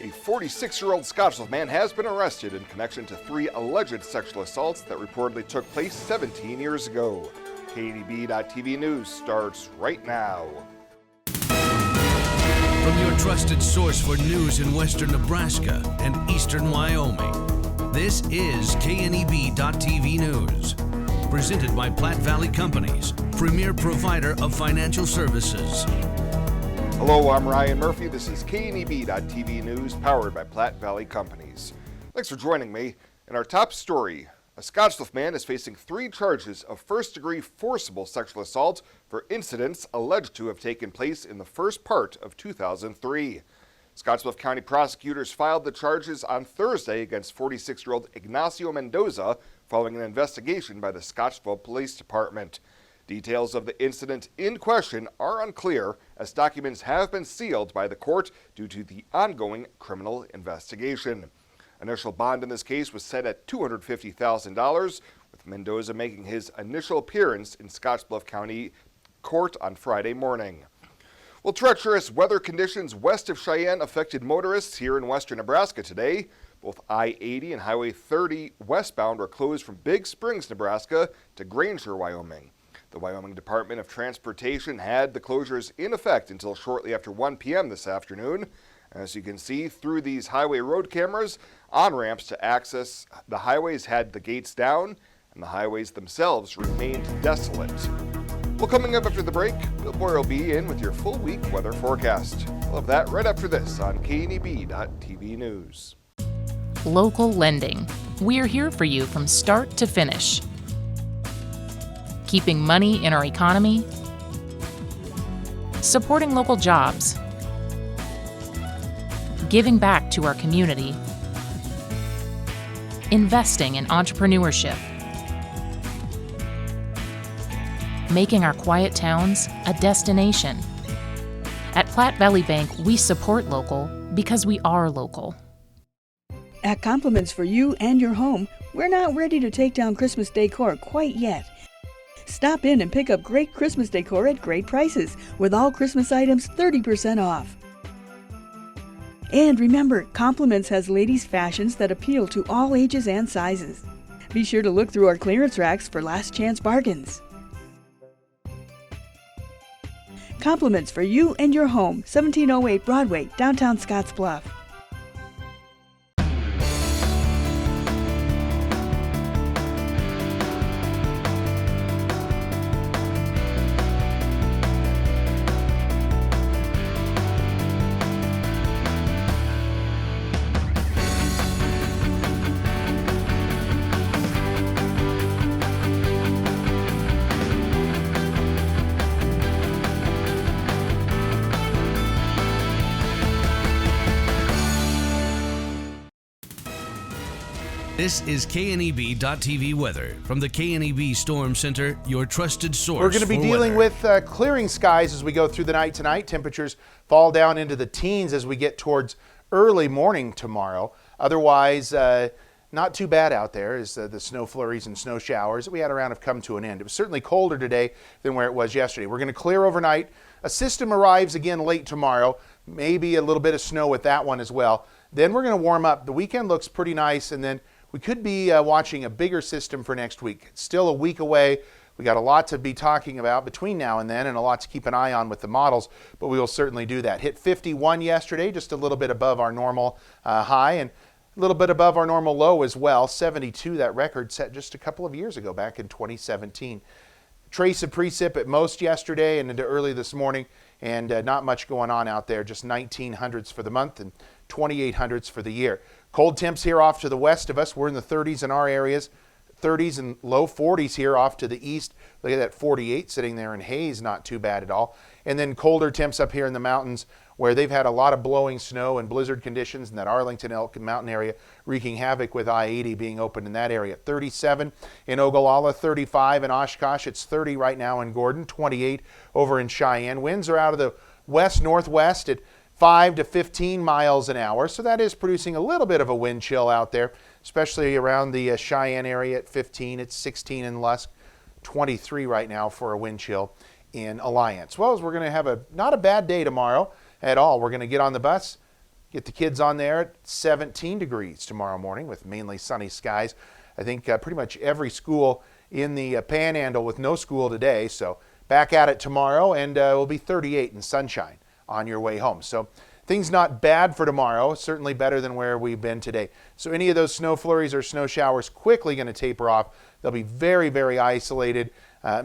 A 46-year-old Scottsbluff man has been arrested in connection to 3 alleged sexual assaults that reportedly took place 17 years ago. KNEB.TV News starts right now. From your trusted source for news in western Nebraska and eastern Wyoming, this is KNEB.TV News. Presented by Platte Valley Companies, premier provider of financial services. Hello, I'm Ryan Murphy. This is KNEB.TV News, powered by Platte Valley Companies. Thanks for joining me. In our top story, a Scottsbluff man is facing 3 charges of first-degree forcible sexual assault for incidents alleged to have taken place in the first part of 2003. Scottsbluff County prosecutors filed the charges on Thursday against 46-year-old Ignacio Mendoza following an investigation by the Scottsbluff Police Department. Details of the incident in question are unclear, as documents have been sealed by the court due to the ongoing criminal investigation. Initial bond in this case was set at $250,000, with Mendoza making his initial appearance in Scottsbluff County Court on Friday morning. Well, treacherous weather conditions west of Cheyenne affected motorists here in western Nebraska today. Both I-80 and Highway 30 westbound were closed from Big Springs, Nebraska to Granger, Wyoming. The Wyoming Department of Transportation had the closures in effect until shortly after 1 p.m. this afternoon. As you can see through these highway road cameras, on-ramps to access the highways had the gates down, and the highways themselves remained desolate. Well, coming up after the break, Bill Boyer will be in with your full week weather forecast. We'll have that right after this on KNEB.TV News. Local lending. We're here for you from start to finish. Keeping money in our economy, supporting local jobs, giving back to our community, investing in entrepreneurship, making our quiet towns a destination. At Platte Valley Bank, we support local because we are local. At Compliments for You and Your Home, we're not ready to take down Christmas decor quite yet. Stop in and pick up great Christmas decor at great prices, with all Christmas items 30% off. And remember, Compliments has ladies' fashions that appeal to all ages and sizes. Be sure to look through our clearance racks for last chance bargains. Compliments for You and Your Home, 1708 Broadway, downtown Scottsbluff. This is KNEB.TV weather from the KNEB Storm Center, your trusted source. We're going to be dealing with clearing skies as we go through the night tonight. Temperatures fall down into the teens as we get towards early morning tomorrow. Otherwise, not too bad out there as the snow flurries and snow showers that we had around have come to an end. It was certainly colder today than where it was yesterday. We're going to clear overnight. A system arrives again late tomorrow. Maybe a little bit of snow with that one as well. Then we're going to warm up. The weekend looks pretty nice, and then we could be watching a bigger system for next week. It's still a week away. We got a lot to be talking about between now and then, and a lot to keep an eye on with the models, but we will certainly do that. Hit 51 yesterday, just a little bit above our normal high, and a little bit above our normal low as well. 72, that record set just a couple of years ago, back in 2017. Trace of precip at most yesterday and into early this morning, and not much going on out there, just 1900s for the month and 2800s for the year. Cold temps here off to the west of us. We're in the 30s in our areas, 30s and low 40s here off to the east. Look at that 48 sitting there in Hayes, not too bad at all. And then colder temps up here in the mountains where they've had a lot of blowing snow and blizzard conditions in that Arlington Elk Mountain area, wreaking havoc with I-80 being open in that area. 37 in Ogallala, 35 in Oshkosh. It's 30 right now in Gordon, 28 over in Cheyenne. Winds are out of the west-northwest at 5 to 15 miles an hour, so that is producing a little bit of a wind chill out there, especially around the Cheyenne area at 15. It's 16 in Lusk, 23 right now for a wind chill in Alliance. Well, we're going to have not a bad day tomorrow at all. We're going to get on the bus, Get the kids on there at 17 degrees tomorrow morning with mainly sunny skies. I think pretty much every school in the Panhandle with no school today. So back at it tomorrow, and it will be 38 and sunshine on your way home. So things not bad for tomorrow, certainly better than where we've been today. So any of those snow flurries or snow showers quickly going to taper off. They'll be very, very isolated,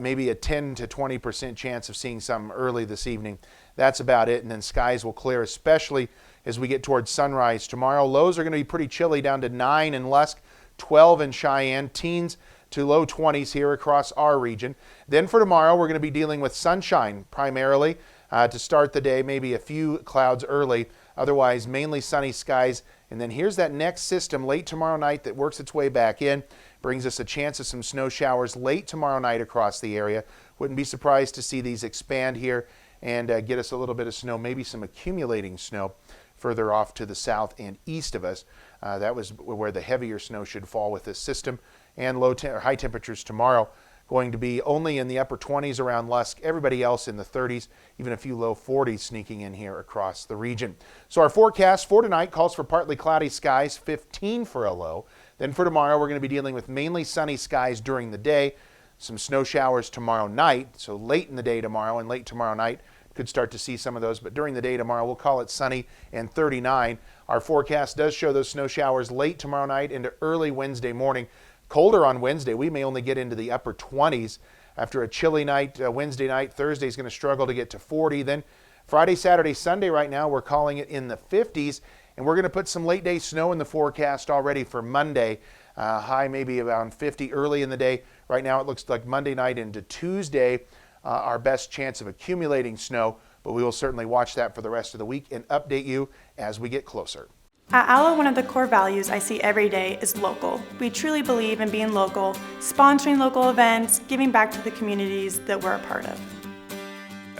maybe a 10 to 20% chance of seeing some early this evening. That's about it, and then skies will clear, especially as we get towards sunrise tomorrow. Lows are going to be pretty chilly, down to 9 in Lusk, 12 in Cheyenne, teens to low 20s here across our region. Then for tomorrow, we're going to be dealing with sunshine primarily to start the day, maybe a few clouds early, otherwise mainly sunny skies. And then here's that next system late tomorrow night that works its way back in, brings us a chance of some snow showers late tomorrow night across the area. Wouldn't be surprised to see these expand here and get us a little bit of snow, maybe some accumulating snow further off to the south and east of us. That was where the heavier snow should fall with this system. And high temperatures tomorrow going to be only in the upper 20s around Lusk, everybody else in the 30s, even a few low 40s sneaking in here across the region. So our forecast for tonight calls for partly cloudy skies, 15 for a low. Then for tomorrow, we're going to be dealing with mainly sunny skies during the day, some snow showers tomorrow night. So late in the day tomorrow and late tomorrow night, could start to see some of those, but during the day tomorrow, we'll call it sunny and 39. Our forecast does show those snow showers late tomorrow night into early Wednesday morning. Colder on Wednesday. We may only get into the upper 20s after a chilly night Wednesday night. Thursday is going to struggle to get to 40. Then Friday, Saturday, Sunday right now, we're calling it in the 50s, and we're going to put some late day snow in the forecast already for Monday. High maybe around 50 early in the day. Right now it looks like Monday night into Tuesday our best chance of accumulating snow, but we will certainly watch that for the rest of the week and update you as we get closer. At ALLO, one of the core values I see every day is local. We truly believe in being local, sponsoring local events, giving back to the communities that we're a part of.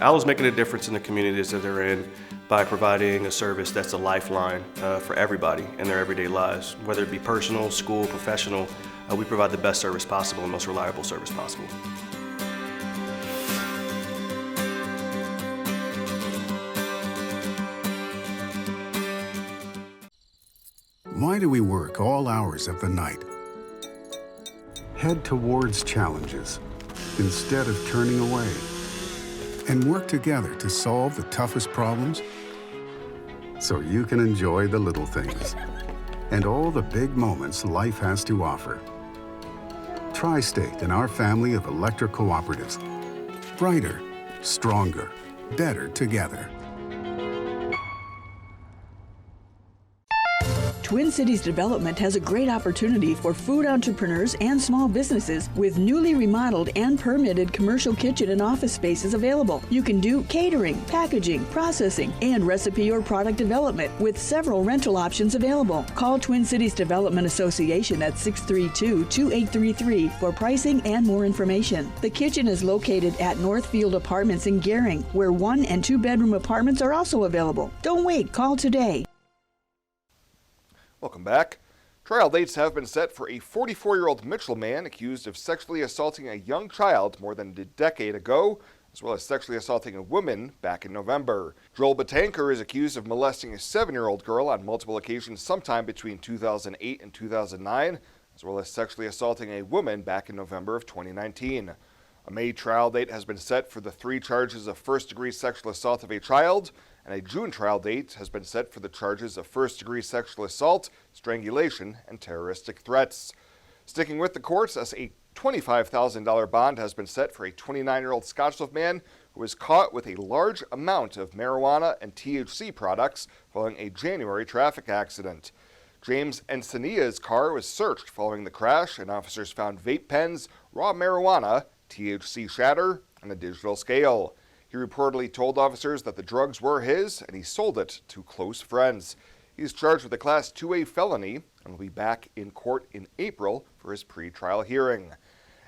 ALLO's making a difference in the communities that they're in by providing a service that's a lifeline for everybody in their everyday lives. Whether it be personal, school, professional, we provide the best service possible and most reliable service possible. Why do we work all hours of the night? Head towards challenges instead of turning away, and work together to solve the toughest problems so you can enjoy the little things and all the big moments life has to offer. Tri-State and our family of electric cooperatives. Brighter, stronger, better together. Twin Cities Development has a great opportunity for food entrepreneurs and small businesses with newly remodeled and permitted commercial kitchen and office spaces available. You can do catering, packaging, processing, and recipe or product development with several rental options available. Call Twin Cities Development Association at 632-2833 for pricing and more information. The kitchen is located at Northfield Apartments in Gering, where 1- and 2-bedroom apartments are also available. Don't wait, call today. Welcome back. Trial dates have been set for a 44-year-old Mitchell man accused of sexually assaulting a young child more than a decade ago, as well as sexually assaulting a woman back in November. Joel Batanker is accused of molesting a 7-year-old girl on multiple occasions sometime between 2008 and 2009, as well as sexually assaulting a woman back in November of 2019. A May trial date has been set for the 3 charges of first-degree sexual assault of a child, and a June trial date has been set for the charges of first-degree sexual assault, strangulation, and terroristic threats. Sticking with the courts, as a $25,000 bond has been set for a 29-year-old Scottsbluff man who was caught with a large amount of marijuana and THC products following a January traffic accident. James Encinia's car was searched following the crash, and officers found vape pens, raw marijuana, THC shatter, and a digital scale. He reportedly told officers that the drugs were his and he sold it to close friends. He's charged with a Class 2A felony and will be back in court in April for his pre-trial hearing.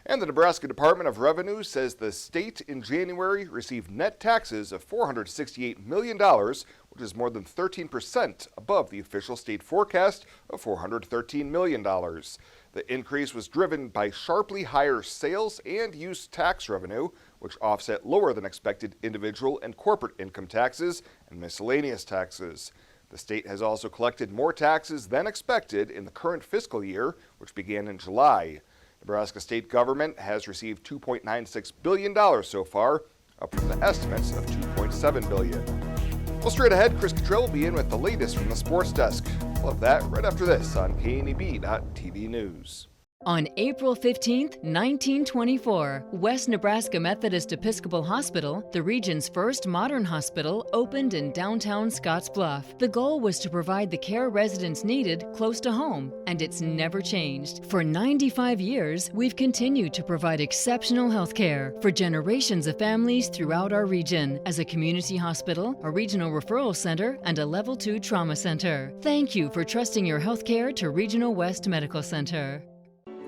And the Nebraska Department of Revenue says the state in January received net taxes of $468 million, which is more than 13% above the official state forecast of $413 million. The increase was driven by sharply higher sales and use tax revenue, which offset lower than expected individual and corporate income taxes and miscellaneous taxes. The state has also collected more taxes than expected in the current fiscal year, which began in July. Nebraska state government has received $2.96 billion so far, up from the estimates of $2.7 billion. Well, straight ahead, Chris Cottrell will be in with the latest from the sports desk. We'll have that right after this on KNEB.TV News. On April 15, 1924, West Nebraska Methodist Episcopal Hospital, the region's first modern hospital, opened in downtown Scottsbluff. The goal was to provide the care residents needed close to home, and it's never changed. For 95 years, we've continued to provide exceptional health care for generations of families throughout our region as a community hospital, a regional referral center, and a Level 2 trauma center. Thank you for trusting your health care to Regional West Medical Center.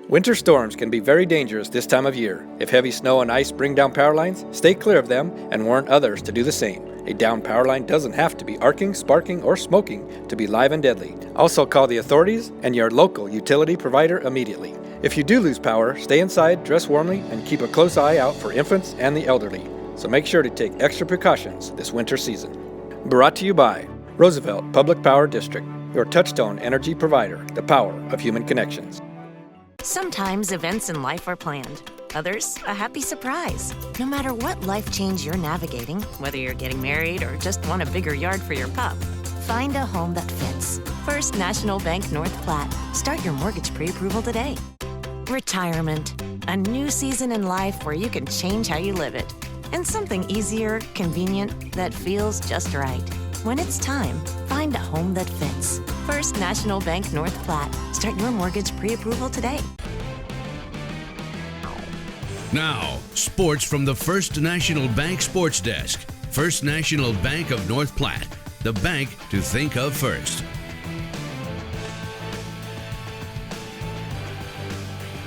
Winter storms can be very dangerous this time of year. If heavy snow and ice bring down power lines, stay clear of them and warn others to do the same. A downed power line doesn't have to be arcing, sparking, or smoking to be live and deadly. Also call the authorities and your local utility provider immediately. If you do lose power, stay inside, dress warmly, and keep a close eye out for infants and the elderly. So make sure to take extra precautions this winter season. Brought to you by Roosevelt Public Power District, your touchstone energy provider, the power of human connections. Sometimes events in life are planned, others a happy surprise. No matter what life change you're navigating, whether you're getting married or just want a bigger yard for your pup, find a home that fits. First National Bank North Platte. Start your mortgage pre-approval today. Retirement, a new season in life where you can change how you live it. And something easier, convenient, that feels just right. When it's time, find a home that fits. First National Bank North Platte. Start your mortgage pre-approval today. Now, sports from the First National Bank Sports Desk. First National Bank of North Platte, the bank to think of first.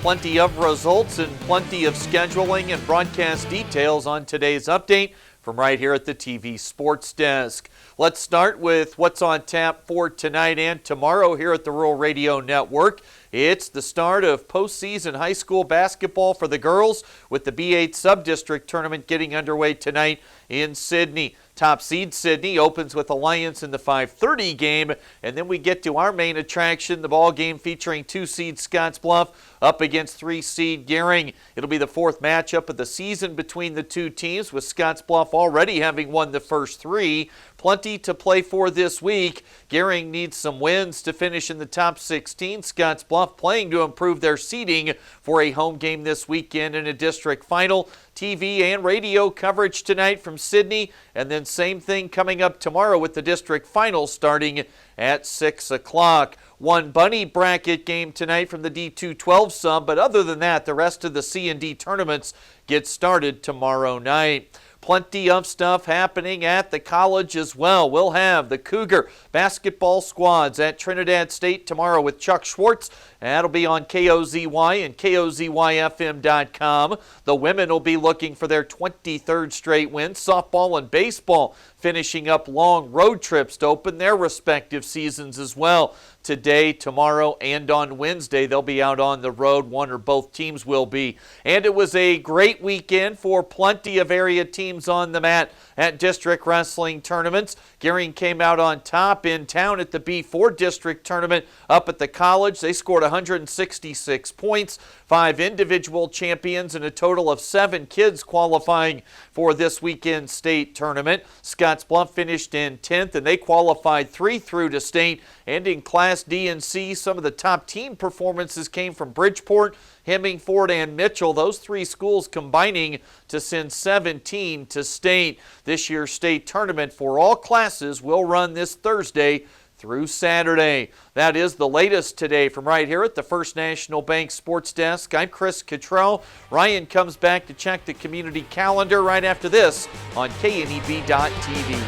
Plenty of results and plenty of scheduling and broadcast details on today's update from right here at the TV Sports Desk. Let's start with what's on tap for tonight and tomorrow here at the Rural Radio Network. It's the start of postseason high school basketball for the girls with the B8 Sub-District Tournament getting underway tonight in Sidney. Top seed Sidney opens with Alliance in the 5:30 game, and then we get to our main attraction, the ball game featuring 2-seed Scottsbluff up against 3-seed Gering. It'll be the fourth matchup of the season between the two teams, with Scottsbluff already having won the first three. Plenty to play for this week. Gering needs some wins to finish in the top 16. Scottsbluff playing to improve their seeding for a home game this weekend in a district final. TV and radio coverage tonight from Sidney, and then same thing coming up tomorrow with the district final starting at 6 o'clock. One bunny bracket game tonight from the D212 sub, but other than that, the rest of the C and D tournaments get started tomorrow night. Plenty of stuff happening at the college as well. We'll have the Cougar basketball squads at Trinidad State tomorrow with Chuck Schwartz. That'll be on KOZY and KOZYFM.com. The women will be looking for their 23rd straight win. Softball and baseball finishing up long road trips to open their respective seasons as well. Today, tomorrow, and on Wednesday, they'll be out on the road. One or both teams will be. And it was a great weekend for plenty of area teams on the mat at district wrestling tournaments. Gering came out on top in town at the B4 district tournament up at the college. They scored 166 points, 5 individual champions, and a total of 7 kids qualifying for this weekend's state tournament. Scottsbluff finished in 10th, and they qualified 3 through to state. And in Class D and C, some of the top team performances came from Bridgeport, Hemmingford, and Mitchell. Those 3 schools combining to send 17 to state. This year's state tournament for all classes will run this Thursday through Saturday. That is the latest today from right here at the First National Bank Sports Desk. I'm Chris Cottrell. Ryan comes back to check the community calendar right after this on KNEB.TV.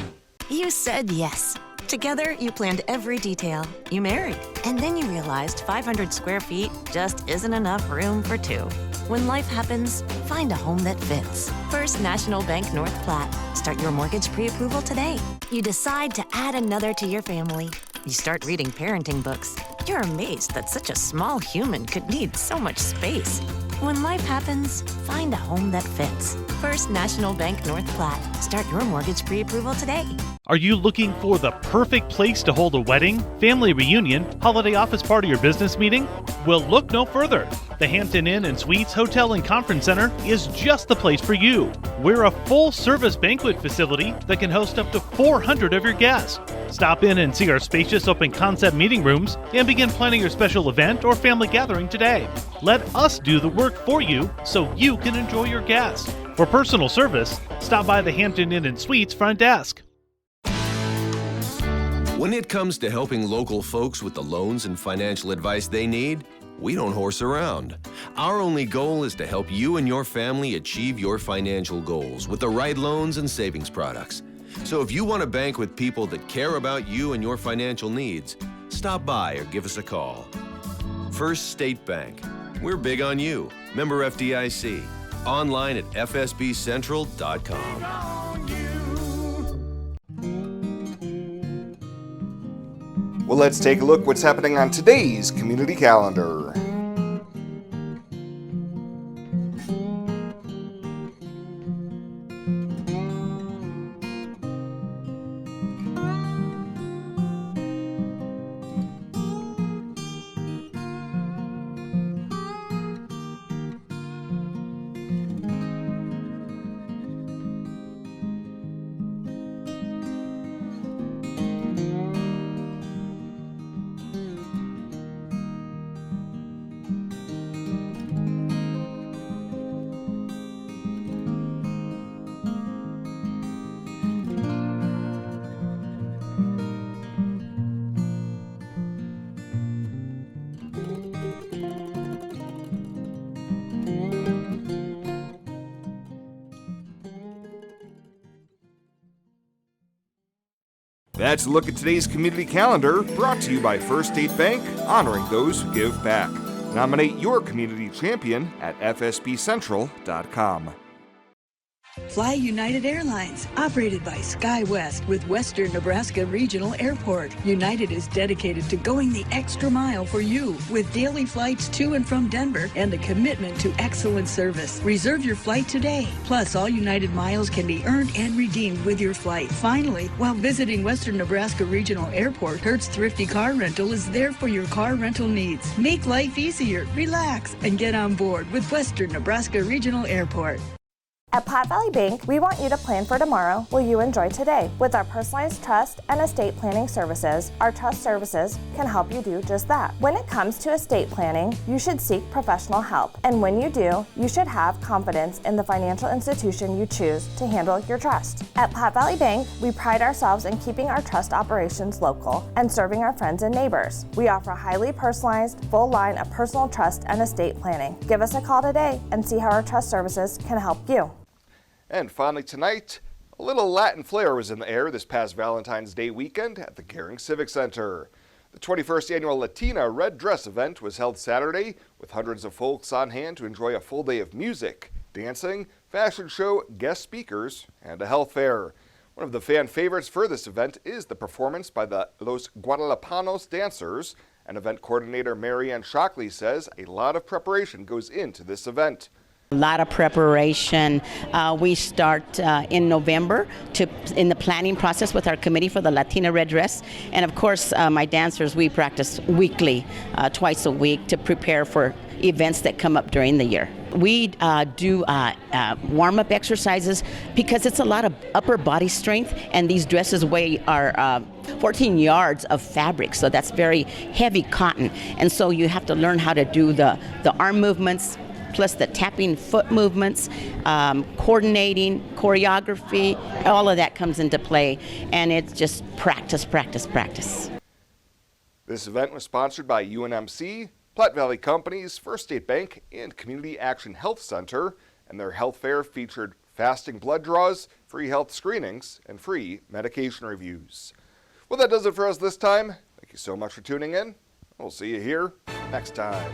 You said yes. Together, you planned every detail. You married. And then you realized 500 square feet just isn't enough room for 2. When life happens, find a home that fits. First National Bank North Platte. Start your mortgage pre-approval today. You decide to add another to your family. You start reading parenting books. You're amazed that such a small human could need so much space. When life happens, find a home that fits. First National Bank North Platte. Start your mortgage pre-approval today. Are you looking for the perfect place to hold a wedding, family reunion, holiday office party, or business meeting? Well, look no further. The Hampton Inn and Suites Hotel and Conference Center is just the place for you. We're a full-service banquet facility that can host up to 400 of your guests. Stop in and see our spacious open-concept meeting rooms and begin planning your special event or family gathering today. Let us do the work for you so you can enjoy your guests. For personal service, stop by the Hampton Inn and Suites front desk. When it comes to helping local folks with the loans and financial advice they need, we don't horse around. Our only goal is to help you and your family achieve your financial goals with the right loans and savings products. So if you want to bank with people that care about you and your financial needs, stop by or give us a call. First State Bank. We're big on you. Member FDIC. Online at fsbcentral.com. Well, let's take a look what's happening on today's community calendar. That's a look at today's community calendar, brought to you by First State Bank, honoring those who give back. Nominate your community champion at fsbcentral.com. Fly United Airlines, operated by SkyWest with Western Nebraska Regional Airport. United is dedicated to going the extra mile for you with daily flights to and from Denver and a commitment to excellent service. Reserve your flight today. Plus, all United miles can be earned and redeemed with your flight. Finally, while visiting Western Nebraska Regional Airport, Hertz Thrifty Car Rental is there for your car rental needs. Make life easier, relax, and get on board with Western Nebraska Regional Airport. At Platte Valley Bank, we want you to plan for tomorrow while you enjoy today. With our personalized trust and estate planning services, our trust services can help you do just that. When it comes to estate planning, you should seek professional help. And when you do, you should have confidence in the financial institution you choose to handle your trust. At Platte Valley Bank, we pride ourselves in keeping our trust operations local and serving our friends and neighbors. We offer a highly personalized, full line of personal trust and estate planning. Give us a call today and see how our trust services can help you. And finally tonight, a little Latin flair was in the air this past Valentine's Day weekend at the Gering Civic Center. The 21st annual Latina Red Dress Event was held Saturday with hundreds of folks on hand to enjoy a full day of music, dancing, fashion show, guest speakers, and a health fair. One of the fan favorites for this event is the performance by the Los Guadalapanos dancers, and event coordinator Marianne Shockley says a lot of preparation goes into this event. A lot of preparation. We start in November in the planning process with our committee for the Latina Red Dress. And of course, my dancers, we practice weekly, twice a week to prepare for events that come up during the year. We do warm-up exercises because it's a lot of upper body strength, and these dresses weigh 14 yards of fabric, so that's very heavy cotton. And so you have to learn how to do the arm movements, plus the tapping foot movements, coordinating, choreography, all of that comes into play, and it's just practice, practice, practice. This event was sponsored by UNMC, Platte Valley Companies, First State Bank, and Community Action Health Center, and their health fair featured fasting blood draws, free health screenings, and free medication reviews. Well, that does it for us this time. Thank you so much for tuning in. We'll see you here next time.